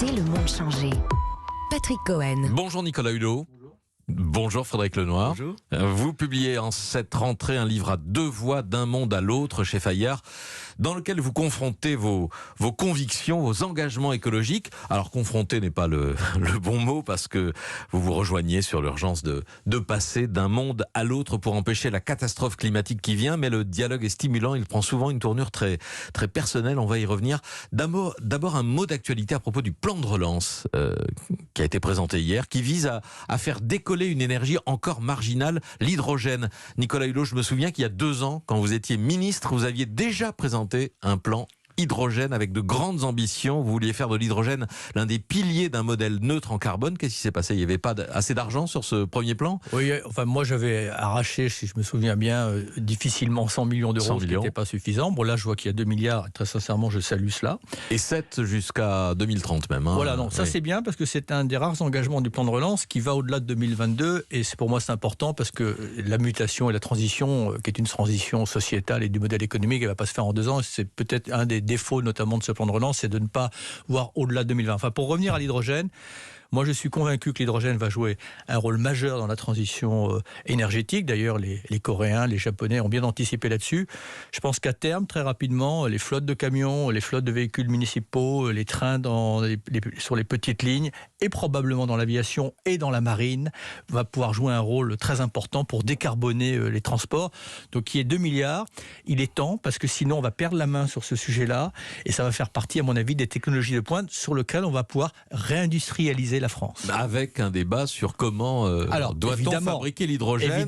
Laissez le monde changer. Patrick Cohen. Bonjour Nicolas Hulot. Bonjour Frédéric Lenoir. Bonjour. Vous publiez en cette rentrée un livre à deux voix, d'un monde à l'autre chez Fayard, dans lequel vous confrontez vos convictions, vos engagements écologiques. Alors confronter n'est pas le bon mot, parce que vous vous rejoignez sur l'urgence de passer d'un monde à l'autre pour empêcher la catastrophe climatique qui vient, mais le dialogue est stimulant, il prend souvent une tournure très, très personnelle, on va y revenir. D'abord un mot d'actualité à propos du plan de relance qui a été présenté hier, qui vise à faire décoller une énergie encore marginale, l'hydrogène. Nicolas Hulot, je me souviens qu'il y a 2 ans, quand vous étiez ministre, vous aviez déjà présenté un plan hydrogène avec de grandes ambitions. Vous vouliez faire de l'hydrogène l'un des piliers d'un modèle neutre en carbone. Qu'est-ce qui s'est passé ? Il n'y avait pas assez d'argent sur ce premier plan ? Oui, enfin moi j'avais arraché, si je me souviens bien, difficilement 100 millions d'euros, ce qui n'était pas suffisant. Bon là je vois qu'il y a 2 milliards, très sincèrement je salue cela. Et 7 jusqu'à 2030 même. Voilà, non, ça oui. C'est bien parce que c'est un des rares engagements du plan de relance qui va au-delà de 2022 et pour moi c'est important parce que la mutation et la transition, qui est une transition sociétale et du modèle économique, elle ne va pas se faire en 2 ans. C'est peut-être un des défauts notamment de ce plan de relance, c'est de ne pas voir au-delà de 2020. Enfin, pour revenir à l'hydrogène, moi, je suis convaincu que l'hydrogène va jouer un rôle majeur dans la transition énergétique. D'ailleurs, les Coréens, les Japonais ont bien anticipé là-dessus. Je pense qu'à terme, très rapidement, les flottes de camions, les flottes de véhicules municipaux, les trains sur les petites lignes et probablement dans l'aviation et dans la marine va pouvoir jouer un rôle très important pour décarboner les transports. Donc, il y a 2 milliards. Il est temps parce que sinon, on va perdre la main sur ce sujet-là et ça va faire partie, à mon avis, des technologies de pointe sur lesquelles on va pouvoir réindustrialiser la France. Avec un débat sur comment doit-on fabriquer l'hydrogène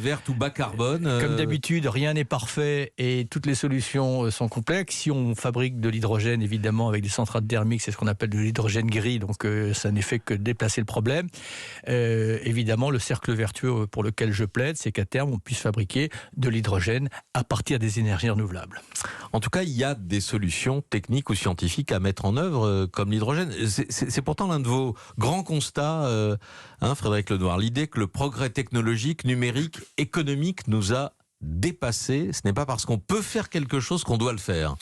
vert ou bas carbone. Comme d'habitude, rien n'est parfait et toutes les solutions sont complexes. Si on fabrique de l'hydrogène, évidemment, avec des centrales thermiques, c'est ce qu'on appelle de l'hydrogène gris, donc ça n'est fait que déplacer le problème. Évidemment, le cercle vertueux pour lequel je plaide, c'est qu'à terme, on puisse fabriquer de l'hydrogène à partir des énergies renouvelables. En tout cas, il y a des solutions techniques ou scientifiques à mettre en œuvre, comme l'hydrogène. C'est pourtant l'un de vos grands constats, Frédéric Lenoir. L'idée que le progrès technologique, numérique, économique nous a dépassés. Ce n'est pas parce qu'on peut faire quelque chose qu'on doit le faire.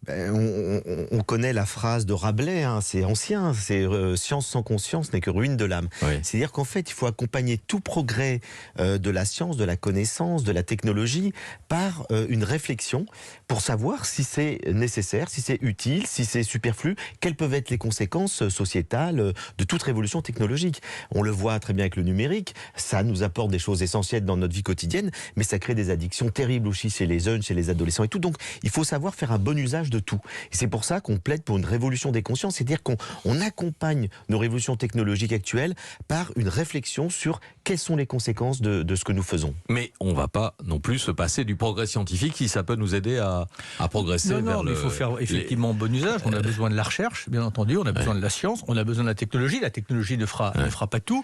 On connaît la phrase de Rabelais, c'est ancien, c'est science sans conscience n'est que ruine de l'âme. Oui. C'est-à-dire qu'en fait, il faut accompagner tout progrès de la science, de la connaissance, de la technologie par une réflexion pour savoir si c'est nécessaire, si c'est utile, si c'est superflu, quelles peuvent être les conséquences sociétales de toute révolution technologique. On le voit très bien avec le numérique, ça nous apporte des choses essentielles dans notre vie quotidienne, mais ça crée des addictions terribles aussi chez les jeunes, chez les adolescents et tout. Donc, il faut savoir faire un bon usage de tout. Et c'est pour ça qu'on plaide pour une révolution des consciences, c'est-à-dire qu'on accompagne nos révolutions technologiques actuelles par une réflexion sur quelles sont les conséquences de ce que nous faisons. Mais on ne va pas non plus se passer du progrès scientifique si ça peut nous aider à progresser vers mais il faut faire effectivement bon usage. On a besoin de la recherche, bien entendu, on a besoin de la science, on a besoin de la technologie. La technologie ne fera pas tout.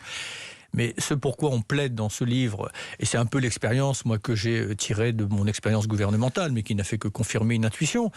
Mais ce pourquoi on plaide dans ce livre, et c'est un peu l'expérience moi que j'ai tirée de mon expérience gouvernementale, mais qui n'a fait que confirmer une intuition,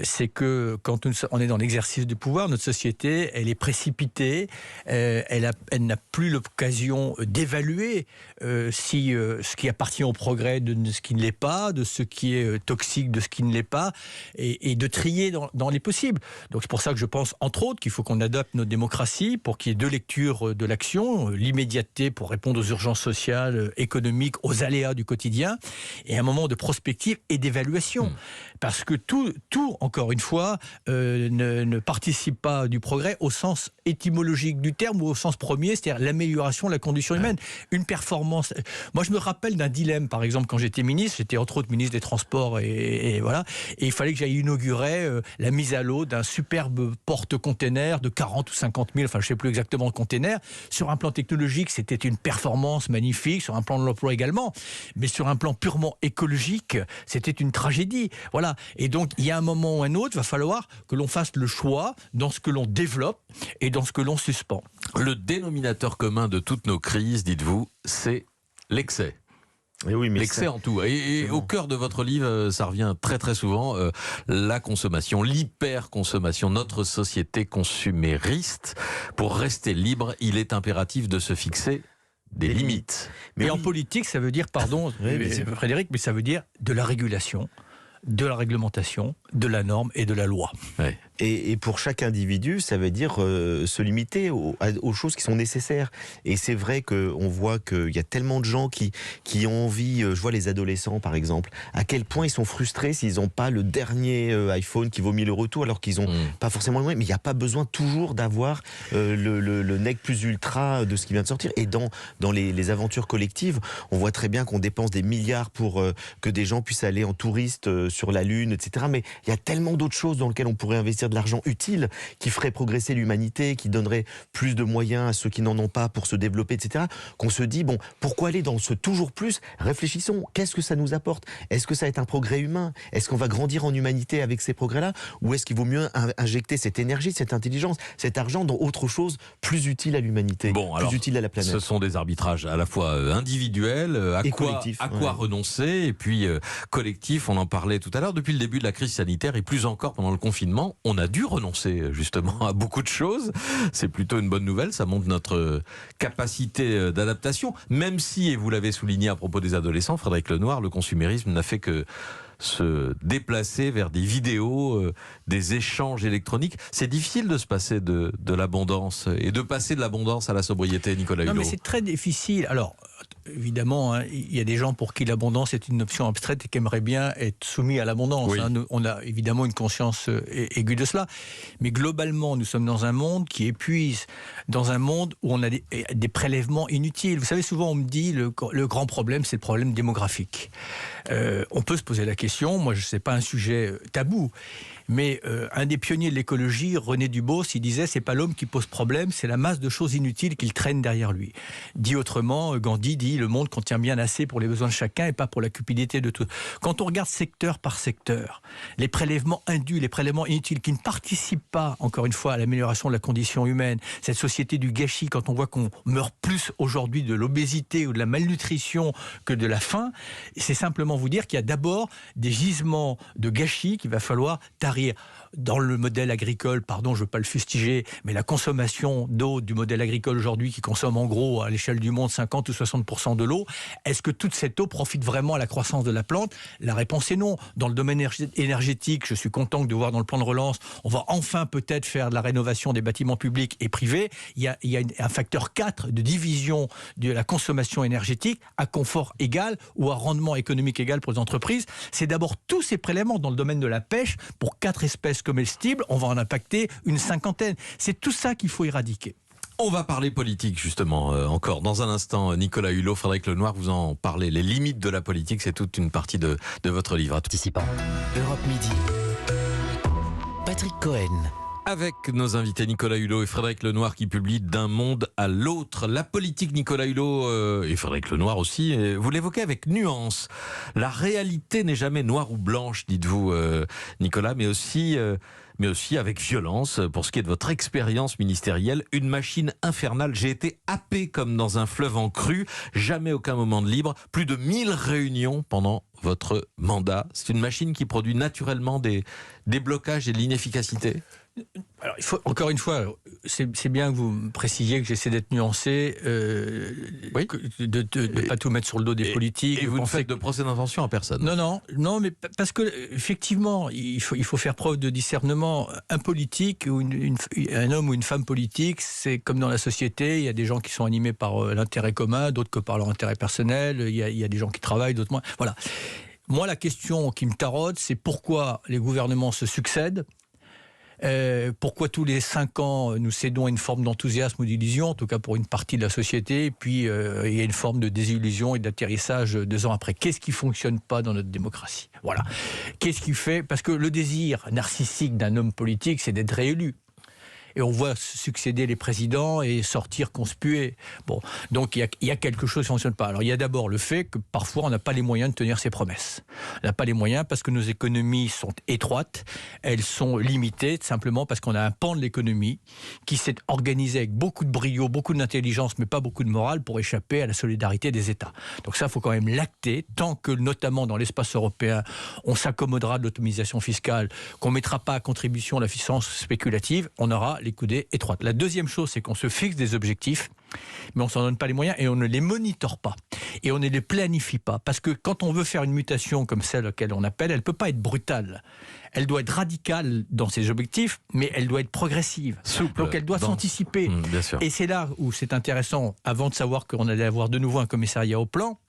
c'est que quand on est dans l'exercice du pouvoir, notre société, elle est précipitée, elle n'a plus l'occasion d'évaluer ce qui appartient au progrès de ce qui ne l'est pas, de ce qui est toxique de ce qui ne l'est pas, et de trier dans les possibles. Donc c'est pour ça que je pense, entre autres, qu'il faut qu'on adapte notre démocratie pour qu'il y ait 2 lectures de l'action, l'immédiateté pour répondre aux urgences sociales, économiques, aux aléas du quotidien, et un moment de prospective et d'évaluation. Parce que tout encore une fois, ne participe pas du progrès au sens étymologique du terme ou au sens premier, c'est-à-dire l'amélioration de la condition humaine. Une performance. Moi, je me rappelle d'un dilemme, par exemple, quand j'étais ministre, j'étais entre autres ministre des Transports, et voilà, et il fallait que j'aille inaugurer la mise à l'eau d'un superbe porte-container de 40 ou 50 000, enfin je ne sais plus exactement le container, sur un plan technologique, c'était une performance magnifique, sur un plan de l'emploi également, mais sur un plan purement écologique, c'était une tragédie. Voilà. Et donc, il y a un moment ou un autre, il va falloir que l'on fasse le choix dans ce que l'on développe et dans ce que l'on suspend. Le dénominateur commun de toutes nos crises, dites-vous, c'est l'excès. Et oui, mais l'excès en tout. Et au cœur de votre livre, ça revient très très souvent, la consommation, l'hyperconsommation, notre société consumériste. Pour rester libre, il est impératif de se fixer des limites. Mais en politique, ça veut dire, pardon, Frédéric, mais ça veut dire de la régulation. de la réglementation, de la norme et de la loi. Ouais. Et pour chaque individu, ça veut dire se limiter aux choses qui sont nécessaires. Et c'est vrai qu'on voit qu'il y a tellement de gens qui ont envie, je vois les adolescents par exemple, à quel point ils sont frustrés s'ils n'ont pas le dernier iPhone qui vaut 1000 € tout, alors qu'ils n'ont pas forcément le moyen. Mais il n'y a pas besoin toujours d'avoir le nec plus ultra de ce qui vient de sortir. Et dans les aventures collectives, on voit très bien qu'on dépense des milliards pour que des gens puissent aller en touriste sur la Lune, etc. Mais il y a tellement d'autres choses dans lesquelles on pourrait investir de l'argent utile, qui ferait progresser l'humanité, qui donnerait plus de moyens à ceux qui n'en ont pas pour se développer, etc. Qu'on se dit, bon, pourquoi aller dans ce toujours plus? Réfléchissons, qu'est-ce que ça nous apporte? Est-ce que ça va être un progrès humain? Est-ce qu'on va grandir en humanité avec ces progrès-là? Ou est-ce qu'il vaut mieux injecter cette énergie, cette intelligence, cet argent dans autre chose plus utile à l'humanité, plus utile à la planète? Ce sont des arbitrages à la fois individuels, à quoi renoncer, et puis collectifs, on en parlait tout à l'heure. Depuis le début de la crise sanitaire et plus encore pendant le confinement, on a dû renoncer justement à beaucoup de choses. C'est plutôt une bonne nouvelle, ça montre notre capacité d'adaptation, même si, et vous l'avez souligné à propos des adolescents, Frédéric Lenoir, le consumérisme n'a fait que se déplacer vers des vidéos, des échanges électroniques. C'est difficile de se passer de l'abondance et de passer de l'abondance à la sobriété, Nicolas Hulot. Non, mais c'est très difficile. Alors, évidemment, hein, il y a des gens pour qui l'abondance est une option abstraite et qui aimeraient bien être soumis à l'abondance. Oui. Hein. On a évidemment une conscience aiguë de cela. Mais globalement, nous sommes dans un monde qui épuise, dans un monde où on a des prélèvements inutiles. Vous savez, souvent on me dit le grand problème, c'est le problème démographique. On peut se poser la question, moi je sais pas un sujet tabou, mais un des pionniers de l'écologie, René Dubos, il disait c'est pas l'homme qui pose problème, c'est la masse de choses inutiles qu'il traîne derrière lui. Dit autrement, Gandhi dit le monde contient bien assez pour les besoins de chacun et pas pour la cupidité de tout. Quand on regarde secteur par secteur, les prélèvements indus, les prélèvements inutiles qui ne participent pas, encore une fois, à l'amélioration de la condition humaine, cette société du gâchis, quand on voit qu'on meurt plus aujourd'hui de l'obésité ou de la malnutrition que de la faim, c'est simplement vous dire qu'il y a d'abord des gisements de gâchis qu'il va falloir tarir. Dans le modèle agricole, pardon, je ne veux pas le fustiger, mais la consommation d'eau du modèle agricole aujourd'hui, qui consomme en gros à l'échelle du monde 50 ou 60% de l'eau, est-ce que toute cette eau profite vraiment à la croissance de la plante? La réponse est non. Dans le domaine énergétique, je suis content de voir dans le plan de relance, on va enfin peut-être faire de la rénovation des bâtiments publics et privés. Il y a un facteur 4 de division de la consommation énergétique à confort égal ou à rendement économique égal pour les entreprises. C'est d'abord tous ces prélèvements dans le domaine de la pêche. Pour 4 espèces comestibles, on va en impacter une 50aine. C'est tout ça qu'il faut éradiquer. On va parler politique justement encore dans un instant. Nicolas Hulot, Frédéric Lenoir, vous en parlez. Les limites de la politique, c'est toute une partie de votre livre. Participant. Europe Midi. Patrick Cohen. Avec nos invités Nicolas Hulot et Frédéric Lenoir qui publient D'un monde à l'autre. La politique, Nicolas Hulot et Frédéric Lenoir aussi, vous l'évoquez avec nuance. La réalité n'est jamais noire ou blanche, dites-vous Nicolas, mais aussi avec violence. Pour ce qui est de votre expérience ministérielle, une machine infernale. J'ai été happé comme dans un fleuve en crue, jamais aucun moment de libre, plus de 1000 réunions pendant votre mandat. C'est une machine qui produit naturellement des blocages et de l'inefficacité. Alors, il faut, encore une fois, c'est bien que vous précisiez que j'essaie d'être nuancé, oui. de ne pas tout mettre sur le dos des politiques. Et vous ne faites de procès d'intention à personne. Non, mais parce que effectivement, il faut faire preuve de discernement. Un politique, ou un homme ou une femme politique, c'est comme dans la société, il y a des gens qui sont animés par l'intérêt commun, d'autres que par leur intérêt personnel, il y a des gens qui travaillent, d'autres moins. Voilà. Moi, la question qui me taraude, c'est pourquoi les gouvernements se succèdent. Pourquoi tous les 5 ans nous cédons à une forme d'enthousiasme ou d'illusion, en tout cas pour une partie de la société, et puis il y a une forme de désillusion et d'atterrissage 2 ans après. Qu'est-ce qui ne fonctionne pas dans notre démocratie? Voilà. Qu'est-ce qui fait? Parce que le désir narcissique d'un homme politique, c'est d'être réélu. Et on voit succéder les présidents et sortir conspués. Bon, donc il y a quelque chose qui ne fonctionne pas. Alors il y a d'abord le fait que parfois on n'a pas les moyens de tenir ses promesses. On n'a pas les moyens parce que nos économies sont étroites, elles sont limitées simplement parce qu'on a un pan de l'économie qui s'est organisé avec beaucoup de brio, beaucoup d'intelligence, mais pas beaucoup de morale pour échapper à la solidarité des États. Donc ça, il faut quand même l'acter, tant que notamment dans l'espace européen, on s'accommodera de l'autonomisation fiscale, qu'on ne mettra pas à contribution la puissance spéculative, on aura les coudées étroites. La deuxième chose, c'est qu'on se fixe des objectifs mais on ne s'en donne pas les moyens et on ne les monitore pas. Et on ne les planifie pas. Parce que quand on veut faire une mutation comme celle à laquelle on appelle, elle ne peut pas être brutale. Elle doit être radicale dans ses objectifs, mais elle doit être progressive. Souple. Donc elle doit s'anticiper. Bien sûr. Et c'est là où c'est intéressant, avant de savoir qu'on allait avoir de nouveau un commissariat au plan,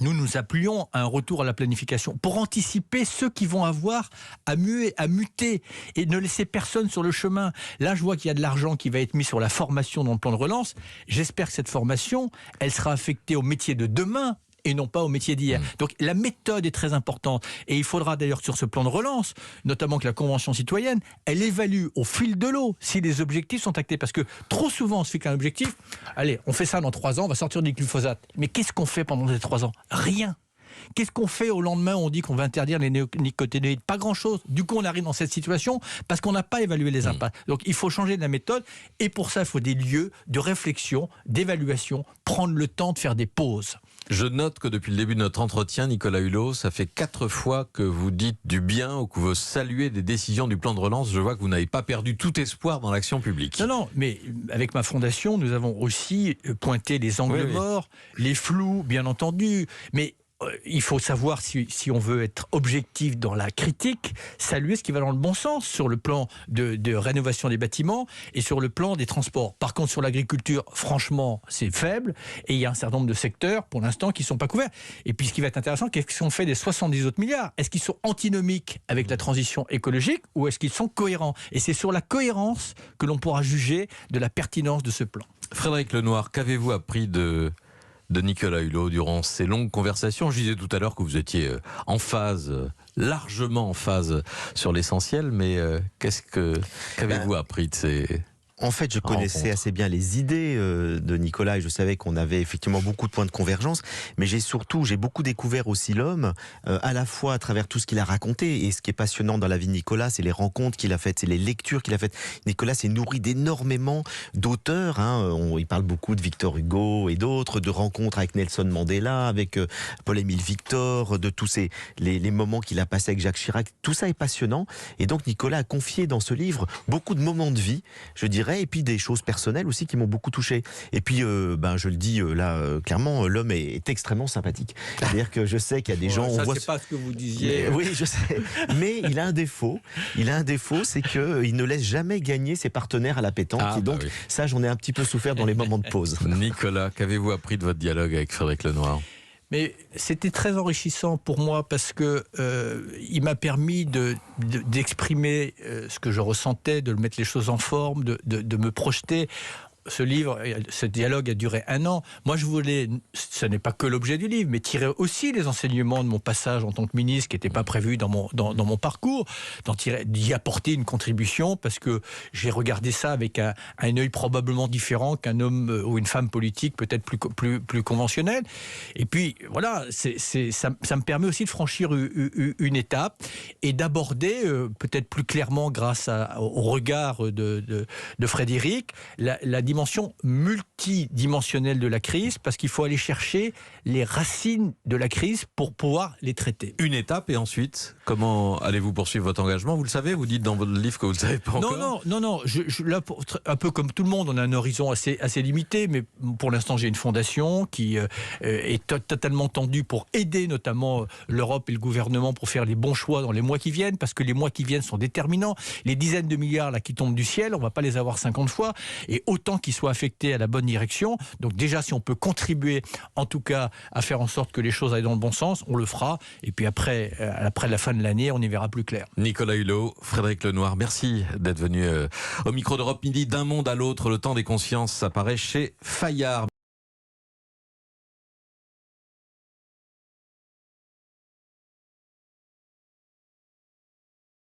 nous nous appuyons à un retour à la planification pour anticiper ceux qui vont avoir à muter et ne laisser personne sur le chemin. Là, je vois qu'il y a de l'argent qui va être mis sur la formation dans le plan de relance. J'espère que cette formation, elle sera affectée au métier de demain et non pas au métier d'hier. Donc la méthode est très importante. Et il faudra d'ailleurs sur ce plan de relance, notamment que la Convention citoyenne, elle évalue au fil de l'eau si les objectifs sont actés. Parce que trop souvent, on se fait qu'un objectif, allez, on fait ça dans 3 ans, on va sortir du glyphosate. Mais qu'est-ce qu'on fait pendant ces 3 ans ? Rien. Qu'est-ce qu'on fait au lendemain ? On dit qu'on va interdire les néonicotinoïdes. Pas grand-chose. Du coup, on arrive dans cette situation parce qu'on n'a pas évalué les impacts. Donc, il faut changer de la méthode. Et pour ça, il faut des lieux de réflexion, d'évaluation, prendre le temps de faire des pauses. Je note que depuis le début de notre entretien, Nicolas Hulot, ça fait 4 fois que vous dites du bien ou que vous saluez des décisions du plan de relance. Je vois que vous n'avez pas perdu tout espoir dans l'action publique. Non, mais avec ma fondation, nous avons aussi pointé les angles morts, les flous, bien entendu. Mais il faut savoir, si on veut être objectif dans la critique, saluer ce qui va dans le bon sens sur le plan de rénovation des bâtiments et sur le plan des transports. Par contre, sur l'agriculture, franchement, c'est faible et il y a un certain nombre de secteurs, pour l'instant, qui ne sont pas couverts. Et puis, ce qui va être intéressant, qu'est-ce qu'on fait des 70 autres milliards ? Est-ce qu'ils sont antinomiques avec la transition écologique ou est-ce qu'ils sont cohérents ? Et c'est sur la cohérence que l'on pourra juger de la pertinence de ce plan. Frédéric Lenoir, qu'avez-vous appris de Nicolas Hulot durant ces longues conversations? Je disais tout à l'heure que vous étiez en phase, largement en phase sur l'essentiel, mais qu'avez-vous appris de ces... En fait, je connaissais assez bien les idées de Nicolas et je savais qu'on avait effectivement beaucoup de points de convergence, mais j'ai beaucoup découvert aussi l'homme, à la fois à travers tout ce qu'il a raconté, et ce qui est passionnant dans la vie de Nicolas, c'est les rencontres qu'il a faites, c'est les lectures qu'il a faites. Nicolas s'est nourri d'énormément d'auteurs, il parle beaucoup de Victor Hugo et d'autres, de rencontres avec Nelson Mandela, avec Paul-Émile Victor, de tous les moments qu'il a passés avec Jacques Chirac. Tout ça est passionnant, et donc Nicolas a confié dans ce livre beaucoup de moments de vie, je dirais, et puis des choses personnelles aussi qui m'ont beaucoup touché. Et puis, je le dis clairement, l'homme est extrêmement sympathique. C'est-à-dire que je sais qu'il y a des gens... Ça, c'est pas ce que vous disiez. Oui, je sais. Mais il a un défaut. C'est qu'il ne laisse jamais gagner ses partenaires à la pétanque. Et donc, ça, j'en ai un petit peu souffert dans les moments de pause. Nicolas, qu'avez-vous appris de votre dialogue avec Frédéric Lenoir ? Mais c'était très enrichissant pour moi parce que il m'a permis d'exprimer ce que je ressentais, de mettre les choses en forme, de me projeter. Ce livre, ce dialogue a duré 1 an. Moi, je voulais, ce n'est pas que l'objet du livre, mais tirer aussi les enseignements de mon passage en tant que ministre, qui n'était pas prévu dans mon parcours, d'y apporter une contribution, parce que j'ai regardé ça avec un œil probablement différent qu'un homme ou une femme politique, peut-être plus conventionnel. Et puis, voilà, ça me permet aussi de franchir une étape et d'aborder, peut-être plus clairement, grâce au regard de Frédéric, la dimension multidimensionnelle de la crise, parce qu'il faut aller chercher les racines de la crise pour pouvoir les traiter. Une étape, et ensuite, comment allez-vous poursuivre votre engagement ? Vous le savez, vous dites dans votre livre que vous ne le savez pas encore. Non. Là, un peu comme tout le monde, on a un horizon assez limité, mais pour l'instant, j'ai une fondation qui est totalement tendue pour aider notamment l'Europe et le gouvernement pour faire les bons choix dans les mois qui viennent, parce que les mois qui viennent sont déterminants. Les dizaines de milliards là, qui tombent du ciel, on ne va pas les avoir 50 fois, et autant qu'ils soient affectés à la bonne direction. Donc déjà, si on peut contribuer, en tout cas, à faire en sorte que les choses aillent dans le bon sens, on le fera. Et puis après la fin de l'année, on y verra plus clair. Nicolas Hulot, Frédéric Lenoir, merci d'être venu au micro d'Europe Midi. D'un monde à l'autre, le temps des consciences, ça paraît chez Fayard.